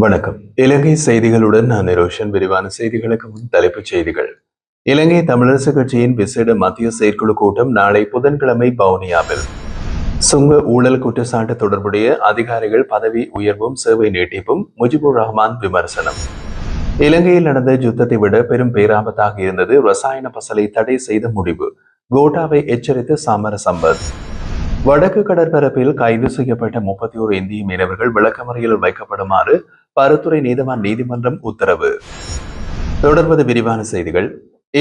வணக்கம். இலங்கை செய்திகளுடன் நான் நிரோஷன். விரிவான செய்திகளுக்கு முன் தலைப்புச் செய்திகள். இலங்கை தமிழரசு கட்சியின் விசேட மத்திய செயற்குழு கூட்டம் நாளை புதன்கிழமை வவுனியாவில். சுங்க ஊழல் குற்றச்சாட்டு தொடர்புடைய அதிகாரிகள் பதவி உயர்வும் சேவை நீட்டிப்பும் முஜிபுர் ரஹ்மான் விமர்சனம். இலங்கையில் நடந்த யுத்தத்தை விட பெரும் பேராபத்தாக இருந்தது ரசாயன பசலை தடை செய்த முடிவு. கோட்டாவை எச்சரித்த சாமர சம்பத். வடக்கு கடற்பரப்பில் கைது செய்யப்பட்ட 31 இந்திய மீனவர்கள் விளக்கமறியலில் வைக்கப்படுமாறு பருத்துறை நீதவான் நீதிமன்றம் உத்தரவு. தொடர்வது விரிவான செய்திகள்.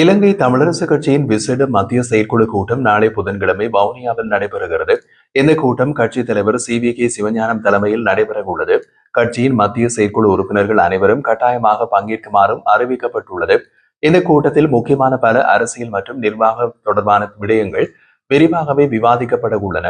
இலங்கை தமிழரசு கட்சியின் விசேட மத்திய செயற்குழு கூட்டம் நாளை புதன்கிழமை வவுனியாவில் நடைபெறுகிறது. இந்த கூட்டம் கட்சித் தலைவர் CVK சிவஞானம் தலைமையில் நடைபெற உள்ளது. கட்சியின் மத்திய செயற்குழு உறுப்பினர்கள் அனைவரும் கட்டாயமாக பங்கேற்குமாறும் அறிவிக்கப்பட்டுள்ளது. இந்த கூட்டத்தில் முக்கியமான பல அரசியல் மற்றும் நிர்வாக தொடர்பான விடயங்கள் விரிவாகவே விவாதிக்கப்பட உள்ளன.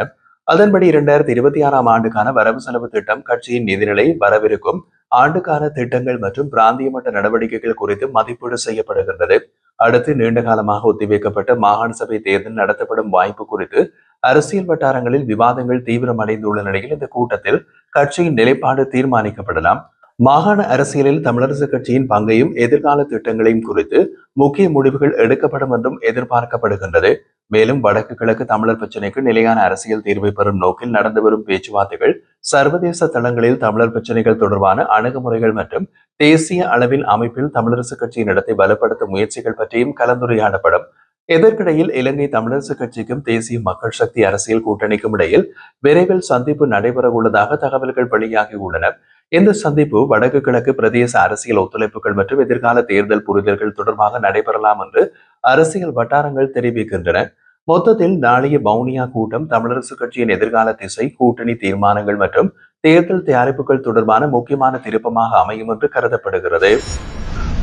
அதன்படி 2026 ஆண்டுக்கான வரவு செலவு திட்டம், கட்சியின் நிதிநிலை, வரவிருக்கும் ஆண்டுக்கான திட்டங்கள் மற்றும் பிராந்திய மட்ட நடவடிக்கைகள் குறித்து மதிப்பீடு செய்யப்படுகின்றது. அடுத்து நீண்ட காலமாக ஒத்திவைக்கப்பட்ட மாகாண சபை தேர்தல் நடத்தப்படும் வாய்ப்பு குறித்து அரசியல் வட்டாரங்களில் விவாதங்கள் தீவிரமடைந்துள்ள நிலையில் இந்த கூட்டத்தில் கட்சியின் நிலைப்பாடு தீர்மானிக்கப்படலாம். மாகாண அரசியலில் தமிழரசு கட்சியின் பங்கையும் எதிர்கால திட்டங்களையும் குறித்து முக்கிய முடிவுகள் எடுக்கப்படும் என்றும் எதிர்பார்க்கப்படுகின்றது. மேலும் வடக்கு கிழக்கு தமிழர் பிரச்சினைக்கு நிலையான அரசியல் தீர்வை பெறும் நோக்கில் நடந்து வரும் பேச்சுவார்த்தைகள், சர்வதேச தளங்களில் தமிழர் பிரச்சினைகள் தொடர்பான அணுகுமுறைகள் மற்றும் தேசிய அளவில் அமைப்பில் தமிழரசு கட்சியின் இடத்தை பலப்படுத்தும் முயற்சிகள் பற்றியும் கலந்துரையாடப்படும். இதற்கிடையில் இலங்கை தமிழரசு கட்சிக்கும் தேசிய மக்கள் சக்தி அரசியல் கூட்டணிக்கும் இடையில் விரைவில் சந்திப்பு நடைபெற உள்ளதாக தகவல்கள் வெளியாகியுள்ளன. இந்த சந்திப்பு வடக்கு கிழக்கு பிரதேச அரசியல் ஒத்துழைப்புகள் மற்றும் எதிர்கால தேர்தல் புரிதல்கள் தொடர்பாக நடைபெறலாம் என்று அரசியல் வட்டாரங்கள் தெரிவிக்கின்றன. மொத்தத்தில் நாளைய வவுனியா கூட்டம் தமிழரசு கட்சியின் எதிர்கால திசை, கூட்டணி தீர்மானங்கள் மற்றும் தேர்தல் தயாரிப்புகள் தொடர்பான முக்கியமான திருப்பமாக அமையும் என்று கருதப்படுகிறது.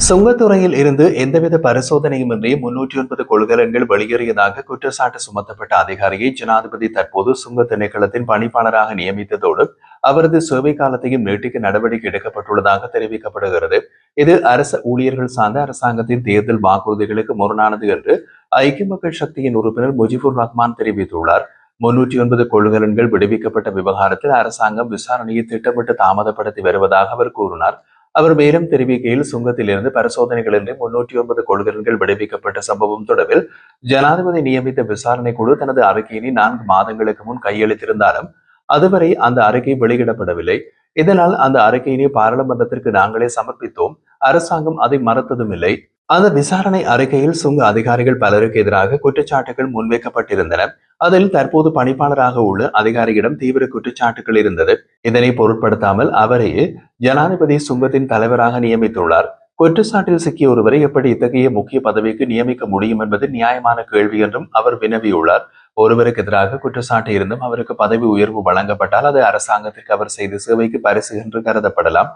சுங்கத்துறையில் இருந்து எந்தவித பரிசோதனையுமின்றி 309 கொள்கலன்கள் வெளியேறியதாக குற்றச்சாட்டு சுமத்தப்பட்ட அதிகாரியை ஜனாதிபதி தற்போது சுங்க திணைக்களத்தின் பணிப்பாளராக நியமித்ததோடு அவரது சேவை காலத்தையும் நீட்டிக்க நடவடிக்கை எடுக்கப்பட்டுள்ளதாக தெரிவிக்கப்படுகிறது. இது அரசு ஊழியர்கள் சார்ந்த அரசாங்கத்தின் தேர்தல் வாக்குறுதிகளுக்கு முரணானது என்று ஐக்கிய மக்கள் சக்தியின் உறுப்பினர் முஜிபுர் ரஹ்மான் தெரிவித்துள்ளார். 309 கொள்கலன்கள் விடுவிக்கப்பட்ட விவகாரத்தில் அரசாங்கம் விசாரணையை திட்டமிட்டு தாமதப்படுத்தி வருவதாக அவர் கூறினார். அவர் மேலும் தெரிவிக்கையில், சுங்கத்திலிருந்து பரிசோதனைகளின்றி 309 கொள்கலன்கள் விடுவிக்கப்பட்ட சம்பவம் தொடர்பில் ஜனாதிபதி நியமித்த விசாரணை குழு தனது அறிக்கையினை 4 மாதங்களுக்கு முன் கையளித்திருந்தாலும் அதுவரை அந்த அறிக்கை வெளியிடப்படவில்லை. இதனால் அந்த அறிக்கையினை பாராளுமன்றத்திற்கு நாங்களே சமர்ப்பித்தோம். அரசாங்கம் அதை மறுத்ததும் இல்லை. அந்த விசாரணை அறிக்கையில் சுங்க அதிகாரிகள் பலருக்கு எதிராக குற்றச்சாட்டுகள் முன்வைக்கப்பட்டிருந்தன. அதில் தற்போது பணிப்பாளராக உள்ள அதிகாரியிடம் தீவிர குற்றச்சாட்டுகள் இருந்தது. இதனை பொருட்படுத்தாமல் அவரையே ஜனாதிபதி சுங்கத்தின் தலைவராக நியமித்துள்ளார். குற்றச்சாட்டில் சிக்கிய ஒருவரை எப்படி இத்தகைய முக்கிய பதவிக்கு நியமிக்க முடியும் என்பது நியாயமான கேள்வி என்றும் அவர் வினவியுள்ளார். ஒருவருக்கு எதிராக குற்றச்சாட்டு இருந்தும் அவருக்கு பதவி உயர்வு வழங்கப்பட்டால் அது அரசாங்கத்திற்கு அவர் செய்த சேவைக்கு பரிசு என்று கருதப்படலாம்.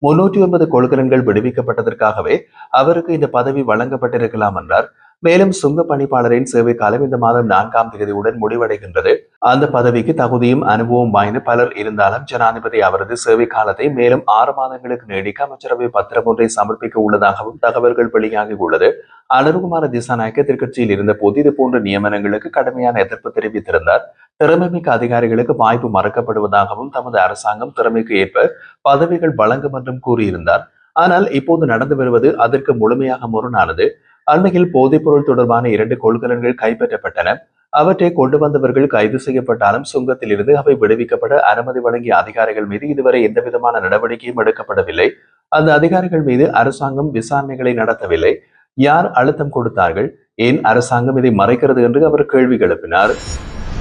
309 கொள்கலன்கள் விடுவிக்கப்பட்டதற்காகவே அவருக்கு இந்த பதவி வழங்கப்பட்டிருக்கலாம் என்றார். மேலும் சுங்க பணிப்பாளரின் சேவை காலம் இந்த மாதம் 4ஆம் தேதியுடன் முடிவடைகின்றது. அந்த பதவிக்கு தகுதியும் அனுபவம் வாய்ந்த பலர் இருந்தாலும் ஜனாதிபதி அவரது சேவை காலத்தை மேலும் 6 மாதங்களுக்கு நீடிக்க அமைச்சரவை பத்திரம் ஒன்றை சமர்ப்பிக்க உள்ளதாகவும் தகவல்கள் வெளியாகி உள்ளது. அனுருகுமார திசாநாயக்க எதிர்க்கட்சியில் இருந்த போது இது போன்ற நியமனங்களுக்கு கடுமையான எதிர்ப்பு தெரிவித்திருந்தார். திறமைமிக்க அதிகாரிகளுக்கு வாய்ப்பு மறுக்கப்படுவதாகவும் தமது அரசாங்கம் திறமைக்கு ஏற்ப பதவிகள் வழங்கும் என்றும் கூறியிருந்தார். ஆனால் இப்போது நடந்து வருவது அதற்கு முழுமையாக முரணானது. அண்மையில் போதைப் பொருள் தொடர்பான 2 கொள்கலன்கள் கைப்பற்றப்பட்டன. அவற்றை கொண்டு வந்தவர்கள் கைது செய்யப்பட்டாலும் சுங்கத்தில் இருந்து அவை விடுவிக்கப்பட அனுமதி வழங்கிய அதிகாரிகள் மீது இதுவரை எந்தவிதமான நடவடிக்கையும் எடுக்கப்படவில்லை. அந்த அதிகாரிகள் மீது அரசாங்கம் விசாரணைகளை நடத்தவில்லை. யார் அழுத்தம் கொடுத்தார்கள்? ஏன் அரசாங்கம் இதை மறைக்கிறது என்று அவர் கேள்வி எழுப்பினார்.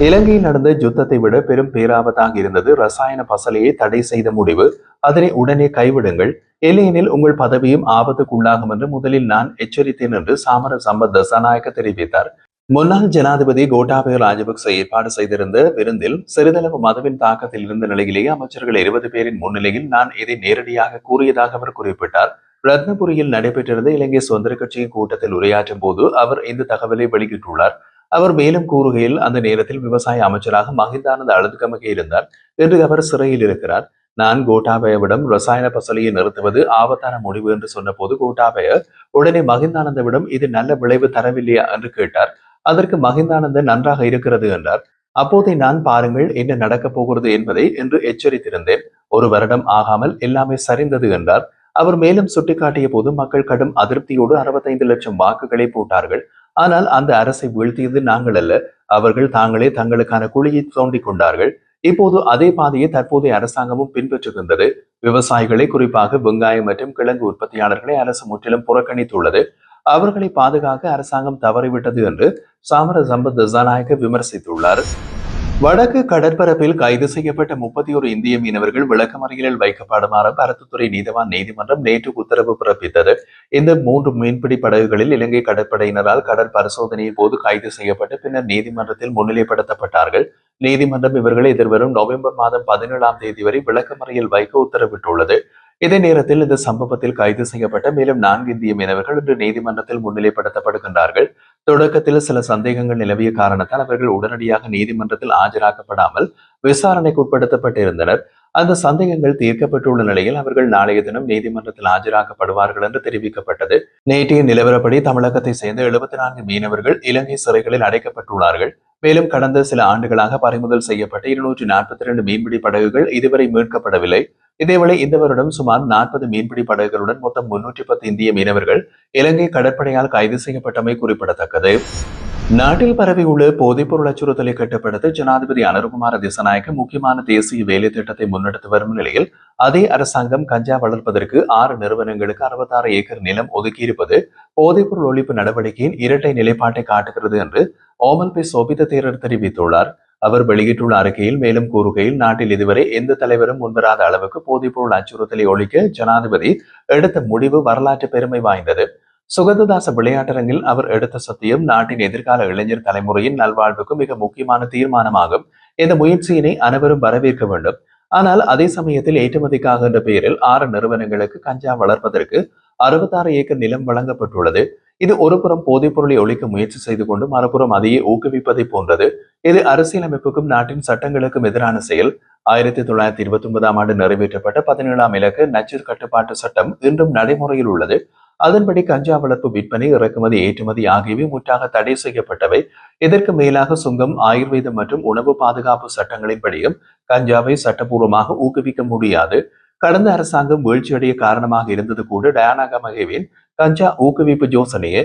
இலங்கையில் நடந்த யுத்தத்தை விட பெரும் பேராபத்தாக இருந்தது ரசாயன பசலையை தடை செய்த முடிவு. அதனை உடனே கைவிடுங்கள், இல்லையெனில் உங்கள் பதவியும் ஆபத்துக்குள்ளாகும் என்று முதலில் நான் எச்சரித்தேன் என்று சாமர சம்பத் தசாநாயக்க தெரிவித்தார். முன்னாள் ஜனாதிபதி கோட்டாபய ராஜபக்ச ஏற்பாடு செய்திருந்த விருந்தில் சிறிதளவு மதுவின் தாக்கத்தில் இருந்த நிலையிலேயே அமைச்சர்கள் 20 பேரின் முன்னிலையில் நான் இதை நேரடியாக கூறியதாக அவர் குறிப்பிட்டார். ரத்னபுரியில் நடைபெற்றிருந்த இலங்கை சுதந்திர கட்சியின் கூட்டத்தில் உரையாற்றும் போது அவர் இந்த தகவலை வெளியிட்டுள்ளார். அவர் மேலும் கூறுகையில், அந்த நேரத்தில் விவசாய அமைச்சராக மஹிந்தானந்த அழுதுகமகே இருந்தார். இன்று அவர் சிறையில் இருக்கிறார். நான் கோட்டாபயவிடம் ரசாயன பசலையை நிறுத்துவது ஆபத்தான முடிவு என்று சொன்ன போது கோட்டாபய உடனே மஹிந்தானந்தவிடம் இது நல்ல விளைவு தரவில்லையா என்று கேட்டார். அதற்கு மஹிந்தானந்தன் நன்றாக இருக்கிறது என்றார். அப்போதே நான் பாருங்கள் என்ன நடக்கப் போகிறது என்பதை என்று எச்சரித்திருந்தேன். 1 வருடம் ஆகாமல் எல்லாமே சரிந்தது என்றார். அவர் மேலும் சுட்டிக்காட்டிய போது மக்கள் கடும் அதிருப்தியோடு 65 லட்சம் வாக்குகளை போட்டார்கள். ஆனால் அந்த அரசை வீழ்த்தியது நாங்கள் அல்ல, அவர்கள் தாங்களே தங்களுக்கான குழியை தோண்டிக் கொண்டார்கள். இப்போது அதே பாதையை தற்போதைய அரசாங்கமும் பின்பற்றுகின்றது. விவசாயிகளை, குறிப்பாக வெங்காயம் மற்றும் கிழங்கு உற்பத்தியாளர்களை அரசு முற்றிலும் புறக்கணித்துள்ளது. அவர்களை பாதுகாக்க அரசாங்கம் தவறிவிட்டது என்று சாமர சம்பத் திசாநாயக்க விமர்சித்துள்ளார். வடக்கு கடற்பரப்பில் கைது செய்யப்பட்ட 31 இந்திய மீனவர்கள் விளக்கமறியலில் வைக்கப்படுமாறு பருத்தித்துறை நீதவான் நீதிமன்றம் நேற்று உத்தரவு பிறப்பித்தது. இந்த 3 மீன்பிடி படகுகளில் இலங்கை கடற்படையினரால் கடல் பரிசோதனையின் போது கைது செய்யப்பட்டு பின்னர் நீதிமன்றத்தில் முன்னிலைப்படுத்தப்பட்டார்கள். நீதிமன்றம் இவர்களை எதிர்வரும் நவம்பர் மாதம் 17ஆம் தேதி வரை விளக்கமறியல் வைக்க உத்தரவிட்டுள்ளது. இதே நேரத்தில் இந்த சம்பவத்தில் கைது செய்யப்பட்ட மேலும் 4 இந்திய மீனவர்கள் இன்று நீதிமன்றத்தில் முன்னிலைப்படுத்தப்படுகின்றார்கள். தொடக்கத்தில் சில சந்தேகங்கள் நிலவிய காரணத்தால் அவர்கள் உடனடியாக நீதிமன்றத்தில் ஆஜராக்கப்படாமல் விசாரணைக்கு உட்படுத்தப்பட்டிருந்தனர். அந்த சந்தேகங்கள் தீர்க்கப்பட்டுள்ள நிலையில் அவர்கள் நாளைய தினம் நீதிமன்றத்தில் ஆஜராக்கப்படுவார்கள் என்று தெரிவிக்கப்பட்டது. நேற்றைய நிலவரப்படி தமிழகத்தை சேர்ந்த 74 மீனவர்கள் இலங்கை சிறைகளில் அடைக்கப்பட்டுள்ளார்கள். மேலும் கடந்த சில ஆண்டுகளாக பறிமுதல் செய்யப்பட்ட 242 மீன்பிடி படகுகள் இதுவரை மீட்கப்படவில்லை. இதேவேளை இந்த வருடம் சுமார் 40 மீன்பிடி படகுகளுடன் மொத்தம் 310 இந்திய மீனவர்கள் இலங்கை கடற்படையால் கைது செய்யப்பட்டமை குறிப்பிடத்தக்கது. நாட்டில் பரவியுள்ள போதைப்பொருள் அச்சுறுத்தலை கட்டுப்படுத்த ஜனாதிபதி அனுரகுமார திசாநாயக்க முக்கியமான தேசிய வேலை திட்டத்தை முன்னெடுத்து வரும் நிலையில் அதே அரசாங்கம் கஞ்சா வளர்ப்பதற்கு 6 நிறுவனங்களுக்கு 66 ஏக்கர் நிலம் ஒதுக்கியிருப்பது போதைப்பொருள் ஒழிப்பு நடவடிக்கையின் இரட்டை நிலைப்பாட்டை காட்டுகிறது என்று ஓமல் பி சோபித தேரர் தெரிவித்துள்ளார். அவர் வெளியிட்டுள்ள அறிக்கையில் மேலும் கூறுகையில், நாட்டில் இதுவரை எந்த தலைவரும் முன்வராத அளவுக்கு போதைப்பொருள் அச்சுறுத்தலை ஒழிக்க ஜனாதிபதி எடுத்த முடிவு வரலாற்று பெருமை வாய்ந்தது. சுகந்ததாச விளையாட்டரங்கில் அவர் எடுத்த சத்தியம் நாட்டின் எதிர்கால இளைஞர் தலைமுறையின் நல்வாழ்வுக்கு மிக முக்கியமான தீர்மானமாகும். இந்த முயற்சியினை அனைவரும் வரவேற்க வேண்டும். ஆனால் அதே சமயத்தில் ஏற்றுமதிக்காக என்ற பெயரில் 6 நிறுவனங்களுக்கு கஞ்சா வளர்ப்பதற்கு 66 ஏக்கர் நிலம் வழங்கப்பட்டுள்ளது. இது ஒருபுறம் போதைப் பொருளை ஒழிக்க முயற்சி செய்து கொண்டு மறுபுறம் அதையே ஊக்குவிப்பதை போன்றது. இது அரசியலமைப்புக்கும் நாட்டின் சட்டங்களுக்கும் எதிரான செயல். 1929ஆம் ஆண்டு நிறைவேற்றப்பட்ட 17ஆம் இலக்க நச்சு கட்டுப்பாட்டு சட்டம் இன்றும் நடைமுறையில் உள்ளது. அதன்படி கஞ்சா வளர்ப்பு, விற்பனை, இறக்குமதி, ஏற்றுமதி ஆகியவை முற்றாக தடை செய்யப்பட்டவை. இதற்கு மேலாக சுங்கம், ஆயுர்வேதம் மற்றும் உணவு பாதுகாப்பு சட்டங்களின்படியும் கஞ்சாவை சட்டபூர்வமாக ஊக்குவிக்க முடியாது. கடந்த அரசாங்கம் வீழ்ச்சியடைய காரணமாக இருந்தது கூட டயானா கமகேவின் கஞ்சா ஊக்குவிப்பு யோசனையே.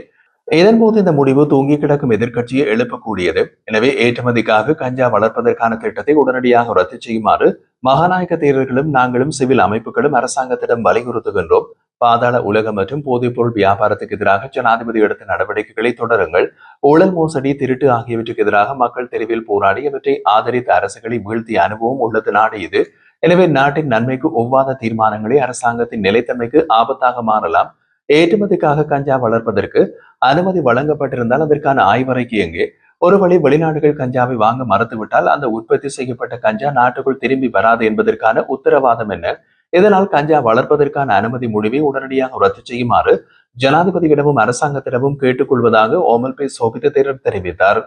இதன்போது இந்த முடிவு தூங்கி கிடக்கும் எதிர்க்கட்சியை எழுப்பக்கூடியது. எனவே ஏற்றுமதிக்காக கஞ்சா வளர்ப்பதற்கான திட்டத்தை உடனடியாக ரத்து செய்யுமாறு மகாநாயக்க தேரர்களும் நாங்களும் சிவில் அமைப்புகளும் அரசாங்கத்திடம் வலியுறுத்துகின்றோம். பாதாள உலகம் மற்றும் போதைப்பொருள் வியாபாரத்துக்கு எதிராக ஜனாதிபதி எடுத்த நடவடிக்கைகளை தொடருங்கள். ஊழல், மோசடி, திருட்டு ஆகியவற்றுக்கு எதிராக மக்கள் தெருவில் போராடி அவற்றை ஆதரித்த அரசுகளை வீழ்த்திய அனுபவம் உள்ளது நாடு இது. எனவே நாட்டின் நன்மைக்கு ஒவ்வாத தீர்மானங்களை அரசாங்கத்தின் நிலைத்தன்மைக்கு ஆபத்தாக மாறலாம். ஏற்றுமதிக்காக கஞ்சா வளர்ப்பதற்கு அனுமதி வழங்கப்பட்டிருந்தால் அதற்கான ஆய்வறைக்கு எங்கே? ஒருவழி வெளிநாடுகள் கஞ்சாவை வாங்க மறுத்துவிட்டால் அந்த உற்பத்தி செய்யப்பட்ட கஞ்சா நாட்டுக்குள் திரும்பி வராது என்பதற்கான உத்தரவாதம் என்ன? இதனால் கஞ்சா வளர்ப்பதற்கான அனுமதி முடிவை உடனடியாக ரத்து செய்யுமாறு ஜனாதிபதியிடமும் அரசாங்கத்திடமும் கேட்டுக்கொள்வதாக ஓமல் பி சோபித தேரர் தெரிவித்தார்.